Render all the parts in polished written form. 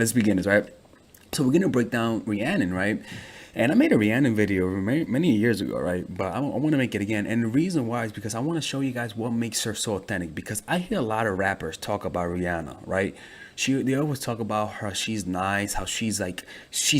let's begin this, right? So we're gonna break down Rhiannon, right? And I made a Rhiannon video many years ago, right? But I want to make it again. And the reason why is because I want to show you guys what makes her so authentic. Because I hear a lot of rappers talk about Rihanna, right? They always talk about her. She's nice, how she's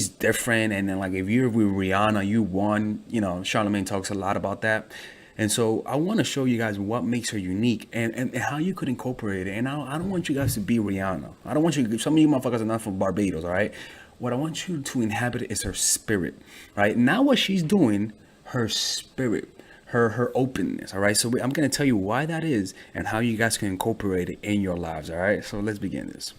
different. And then like if you're with Rihanna, you won. You know, Charlamagne talks a lot about that. And so I want to show you guys what makes her unique and how you could incorporate it. And I don't want you guys to be Rihanna. I don't want you, some of you motherfuckers are not from Barbados, all right? What I want you to inhabit is her spirit, right? Not what she's doing, her spirit, her openness, all right? So I'm going to tell you why that is and how you guys can incorporate it in your lives, all right? So let's begin this.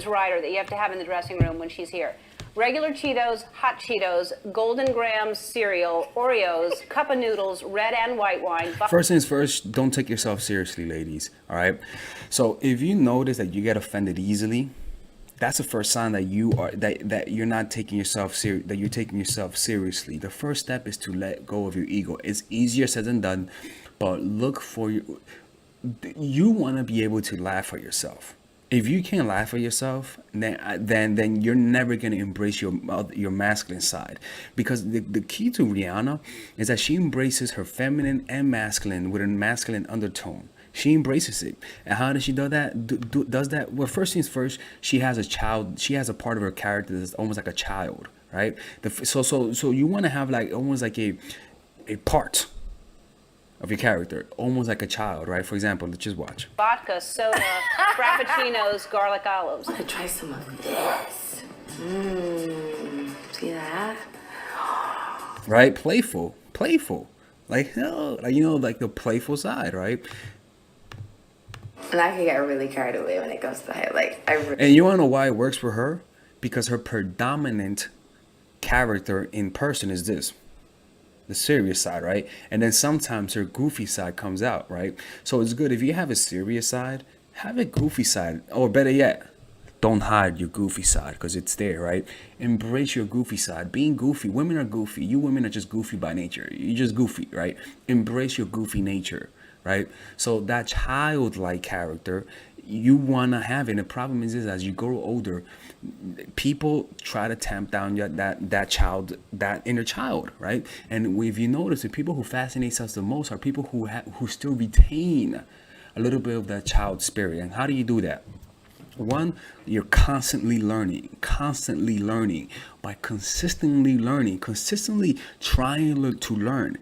Rider that you have to have in the dressing room when she's here. Regular Cheetos, hot Cheetos, Golden Grahams cereal, Oreos, cup of noodles, red and white wine. First things first, don't take yourself seriously, ladies, all right? So if you notice that you get offended easily, that's the first sign that you're not taking yourself that you're taking yourself seriously. The first step is to let go of your ego. It's easier said than done, but look for you want to be able to laugh at yourself. If you can't laugh at yourself, then you're never going to embrace your masculine side. Because the key to Rihanna is that she embraces her feminine and masculine with a masculine undertone. She embraces it. And how does she do that? Does that? Well, first things first, she has a child. She has a part of her character that's almost like a child, right? So you want to have like almost like a part of your character, almost like a child, right? For example, let's just watch. Vodka, soda, frappuccinos, garlic olives. I'm gonna try some of this. See that? Right? Playful. Like, like the playful side, right? And I can get really carried away when it comes to that. Like, And you wanna know why it works for her? Because her predominant character in person is this. The serious side, right? And then sometimes her goofy side comes out, right? So it's good if you have a serious side, have a goofy side, or better yet, don't hide your goofy side because it's there, right? Embrace your goofy side. Being goofy, women are goofy. You women are just goofy by nature. You're just goofy, right? Embrace your goofy nature, right? So that childlike character you want to have it. And the problem is as you grow older, people try to tamp down that inner child, right? And if you notice, the people who fascinate us the most are people who still retain a little bit of that child spirit. And how do you do that? One, you're constantly learning by consistently trying to learn.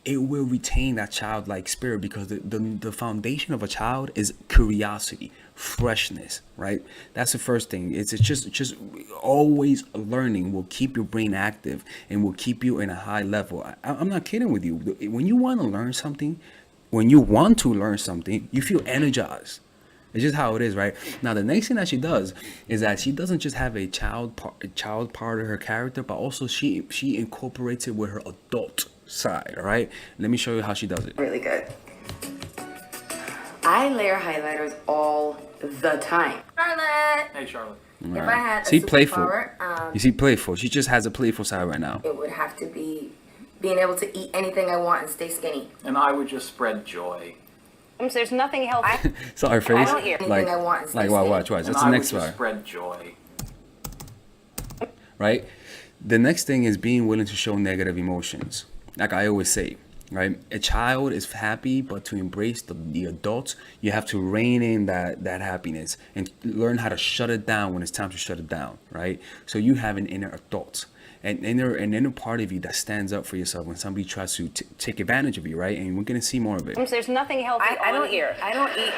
It will retain that childlike spirit because the foundation of a child is curiosity, freshness, right? That's the first thing. It's just always learning will keep your brain active and will keep you in a high level. I'm not kidding with you. When you want to learn something, you feel energized. It's just how it is, right? Now, the next thing that she does is that she doesn't just have a child part of her character, but also she incorporates it with her adult side, all right? Let me show you how she does it. Really good. I layer highlighters all the time. Charlotte! Hey, Charlotte. If I had See, a playful. superpower, You see, playful. She just has a playful side right now. it would have to be being able to eat anything I want and stay skinny. And I would just spread joy. There's nothing healthy. So her face, I don't hear anything I want and stay wow, skinny. watch. And That's the I next would just one, spread joy. right? The next thing is being willing to show negative emotions. Like I always say, right? A child is happy, but to embrace the adults, you have to rein in that happiness and learn how to shut it down when it's time to shut it down, right? So you have an inner adult, an inner part of you that stands up for yourself when somebody tries to take advantage of you, right? And we're gonna see more of it. There's nothing healthy I don't here. I don't eat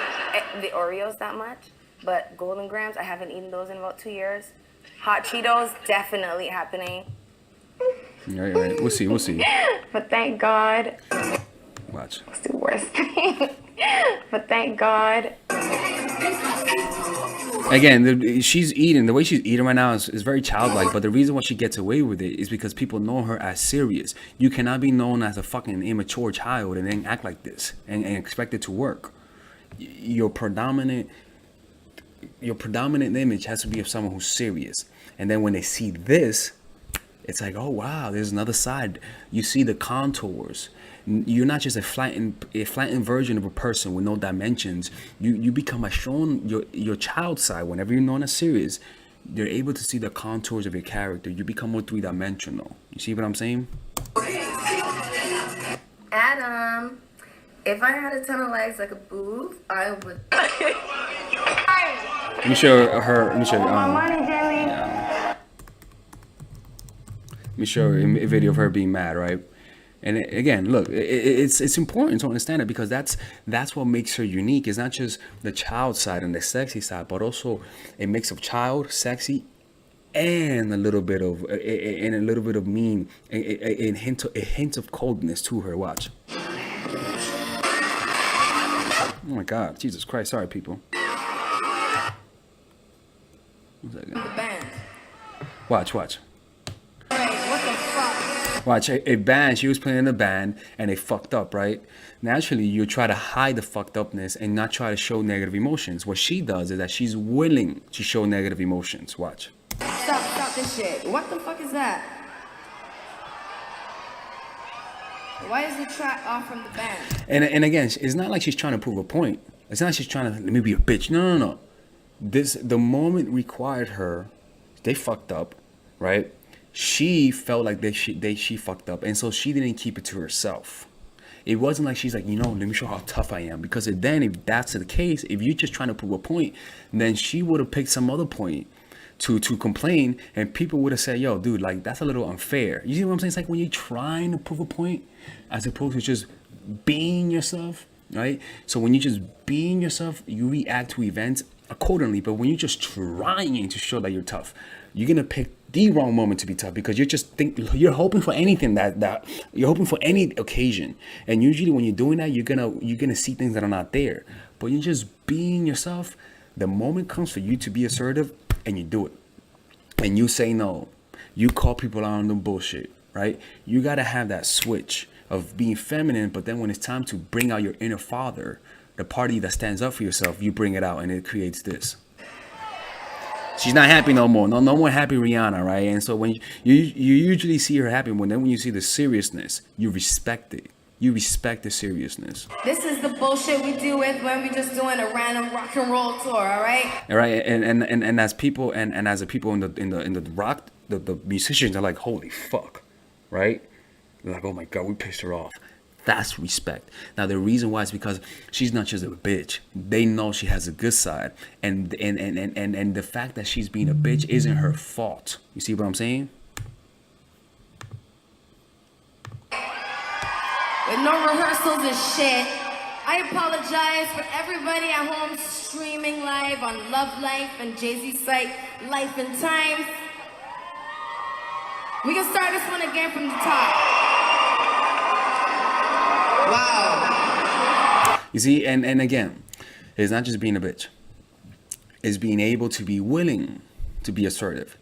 the Oreos that much, but Golden Grams, I haven't eaten those in about 2 years. Hot Cheetos, definitely happening. Right. We'll see. But thank God. Watch. It's the worst thing. But thank God. Again, she's eating. The way she's eating right now is very childlike. But the reason why she gets away with it is because people know her as serious. You cannot be known as a fucking immature child and then act like this and expect it to work. Your predominant image has to be of someone who's serious. And then when they see this, It's like, oh wow, there's another side. You see the contours. You're not just a flattened version of a person with no dimensions. You become a shown your child side. Whenever you're known as serious, you're able to see the contours of your character. You become more three-dimensional. You see what I'm saying? Adam, if I had a ton of legs like a booth, I would. Let me show her. Let me show you. Let me show you a video of her being mad, right? And again, look, it's important to understand it, because that's what makes her unique. It's not just the child side and the sexy side, but also a mix of child, sexy, and a little bit of mean, a hint of coldness to her. Watch. Oh my God, Jesus Christ! Sorry, people. Watch. Watch, a band, she was playing in a band and they fucked up, right? Naturally, you try to hide the fucked upness and not try to show negative emotions. What she does is that she's willing to show negative emotions. Watch. Stop this shit. What the fuck is that? Why is the track off from the band? And again, it's not like she's trying to prove a point. It's not like she's trying to, let me be a bitch. No. The moment required her, they fucked up, right? She felt like she fucked up, and so she didn't keep it to herself. It wasn't like she's like, let me show how tough I am. Because then, if that's the case, if you're just trying to prove a point, then she would have picked some other point to complain, and people would have said, yo, dude, like, that's a little unfair. You see what I'm saying? It's like when you're trying to prove a point, as opposed to just being yourself, right? So when you're just being yourself, you react to events accordingly. But when you're just trying to show that you're tough, you're gonna pick the wrong moment to be tough, because you're hoping for anything that you're hoping for any occasion. And usually when you're doing that, you're gonna see things that are not there. But you're just being yourself. The moment comes for you to be assertive, and you do it, and you say no. You call people out on the bullshit, right? You gotta have that switch of being feminine, but then when it's time to bring out your inner father, the party that stands up for yourself, you bring it out, and it creates this. She's not happy no more. No more happy Rihanna, right? And so when you usually see her happy, when you see the seriousness, you respect it. You respect the seriousness. This is the bullshit we deal with when we're just doing a random rock and roll tour, all right? All right, and as people and as the people in the rock, the musicians are like, holy fuck, right? They're like, oh my God, we pissed her off. That's respect. Now the reason why is because she's not just a bitch. They know she has a good side, and the fact that she's being a bitch isn't her fault. You see what I'm saying? With no rehearsals and shit. I apologize for everybody at home streaming live on Love Life and Jay-Z's site, Life and Times. We can start this one again from the top. Wow. You see, and again, it's not just being a bitch. It's being able to be willing to be assertive.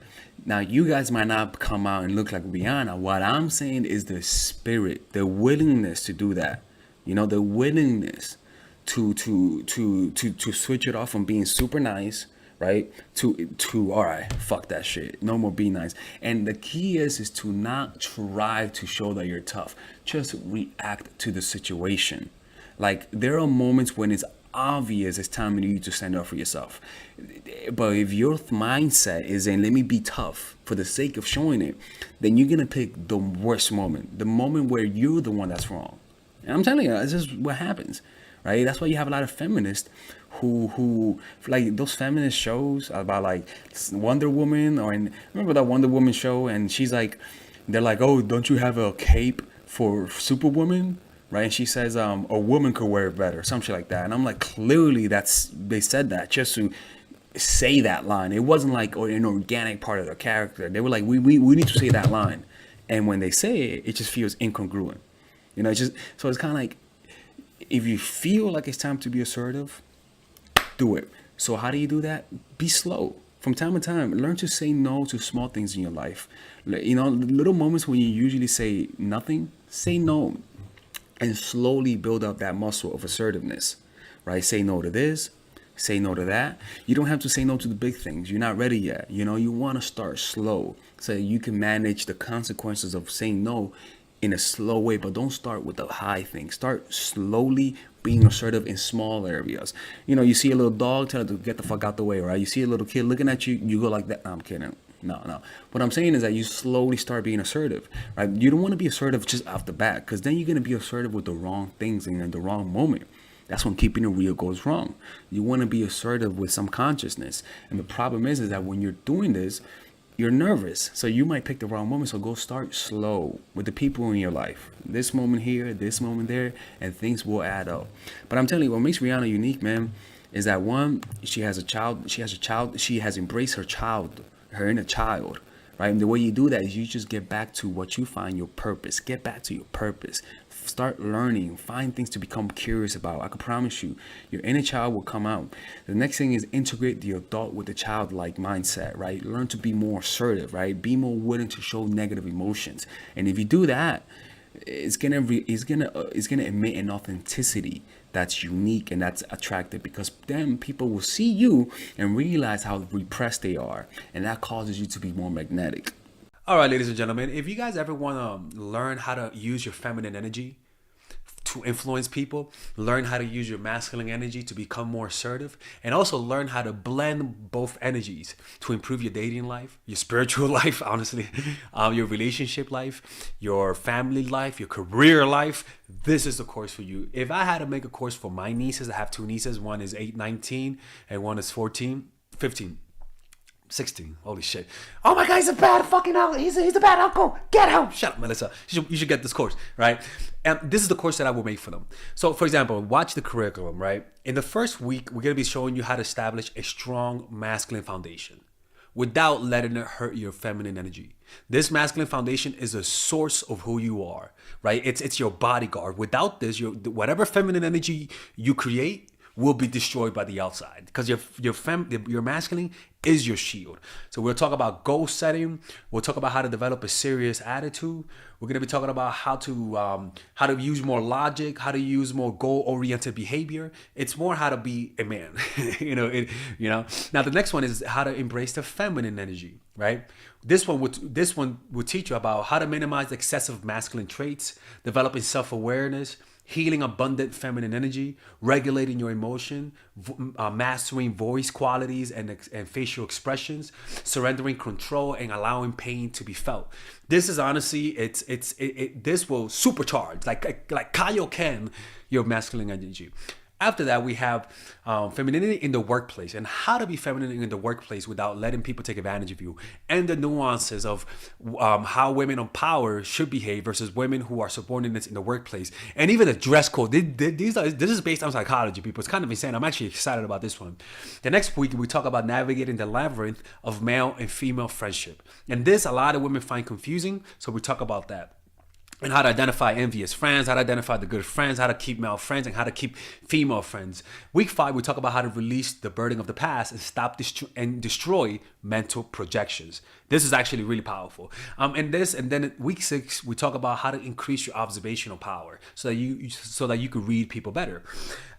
Now, you guys might not come out and look like Rihanna. What I'm saying is the spirit, the willingness to do that. The willingness to switch it off from being super nice, right? To all right, fuck that shit. No more be nice. And the key is to not try to show that you're tough. Just react to the situation. Like, there are moments when it's obvious it's time for you to stand up for yourself. But if your mindset is in, let me be tough for the sake of showing it, then you're gonna pick the worst moment, the moment where you're the one that's wrong. And I'm telling you, that's just what happens, right? That's why you have a lot of feminists who like those feminist shows about like Wonder Woman, remember that Wonder Woman show? And she's like, they're like, oh, don't you have a cape for Superwoman? Right? And she says, a woman could wear it better, some shit like that. And I'm like, clearly they said that just to say that line. It wasn't like an organic part of their character. They were like, we need to say that line. And when they say it, it just feels incongruent. So it's kind of like, if you feel like it's time to be assertive, do it. So how do you do that? Be slow. From time to time, learn to say no to small things in your life. Little moments when you usually say nothing, say no. And slowly build up that muscle of assertiveness, right? Say no to this, Say no to that. You don't have to say no to the big things. You're not ready yet. You know, you want to start slow so you can manage the consequences of saying no in a slow way, but don't start with the high thing. Start slowly being assertive in small areas. You know, you see a little dog, tell it to get the fuck out the way, right? You see a little kid looking at you, you go like that. No, I'm kidding. No. What I'm saying is that you slowly start being assertive, right? You don't want to be assertive just off the bat, because then you're going to be assertive with the wrong things and in the wrong moment. That's when keeping it real goes wrong. You want to be assertive with some consciousness. And the problem is that when you're doing this, you're nervous. So you might pick the wrong moment. So go start slow with the people in your life. This moment here, this moment there, and things will add up. But I'm telling you, what makes Rihanna unique, man, is that one, she has embraced her inner child. Right? And the way you do that is you just get back to what you find your purpose. Get back to your purpose. Start learning. Find things to become curious about. I can promise you, your inner child will come out. The next thing is integrate the adult with the childlike mindset, right? Learn to be more assertive, right? Be more willing to show negative emotions. And if you do that, it's gonna emit an authenticity that's unique and that's attractive, because then people will see you and realize how repressed they are, and that causes you to be more magnetic. All right, ladies and gentlemen, if you guys ever want to learn how to use your feminine energy to influence people, learn how to use your masculine energy to become more assertive, and also learn how to blend both energies to improve your dating life, your spiritual life, honestly, your relationship life, your family life, your career life, this is the course for you. If I had to make a course for my nieces, I have two nieces, one is 19 and one is 15. 16. Holy shit. Oh my God, he's a bad fucking uncle. He's a bad uncle. Get him. Shut up, Melissa. You should get this course, right? And this is the course that I will make for them. So, for example, watch the curriculum, right? In the first week, we're going to be showing you how to establish a strong masculine foundation without letting it hurt your feminine energy. This masculine foundation is a source of who you are, right? It's your bodyguard. Without this, whatever feminine energy you create will be destroyed by the outside, because your masculine is your shield. So we'll talk about goal setting. We'll talk about how to develop a serious attitude. We're going to be talking about how to use more logic, how to use more goal-oriented behavior. It's more how to be a man. Now the next one is how to embrace the feminine energy, right? This one would teach you about how to minimize excessive masculine traits, developing self-awareness, healing abundant feminine energy, regulating your emotion, mastering voice qualities and facial expressions, surrendering control, and allowing pain to be felt. This is honestly, this will supercharge, like Kaioken, your masculine energy. After that, we have femininity in the workplace, and how to be feminine in the workplace without letting people take advantage of you, and the nuances of how women on power should behave versus women who are subordinates in the workplace, and even the dress code. This is based on psychology, people. It's kind of insane. I'm actually excited about this one. The next week, we talk about navigating the labyrinth of male and female friendship, and this a lot of women find confusing, so we talk about that. And how to identify envious friends, how to identify the good friends, how to keep male friends, and how to keep female friends. Week 5, we talk about how to release the burden of the past and stop and destroy mental projections. This is actually really powerful. And then week 6, we talk about how to increase your observational power so that you could read people better.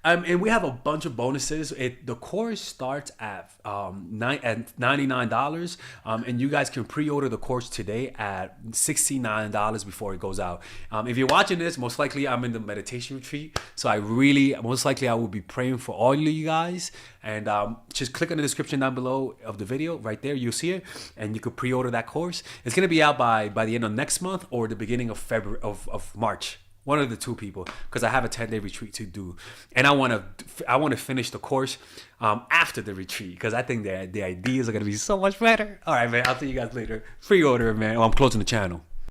And we have a bunch of bonuses. The course starts at $99, and you guys can pre-order the course today at $69 before it goes out. If you're watching this, most likely I'm in the meditation retreat, so I will be praying for all of you guys. And just click on the description down below of the video. Right there, you'll see it, and you could pre-order that course. It's gonna be out by the end of next month or the beginning of February of March. One of the two, people, because I have a 10-day retreat to do, and I want to finish the course after the retreat, because I think the ideas are gonna be so much better. All right, man. I'll see you guys later. Pre-order, man. Oh, I'm closing the channel.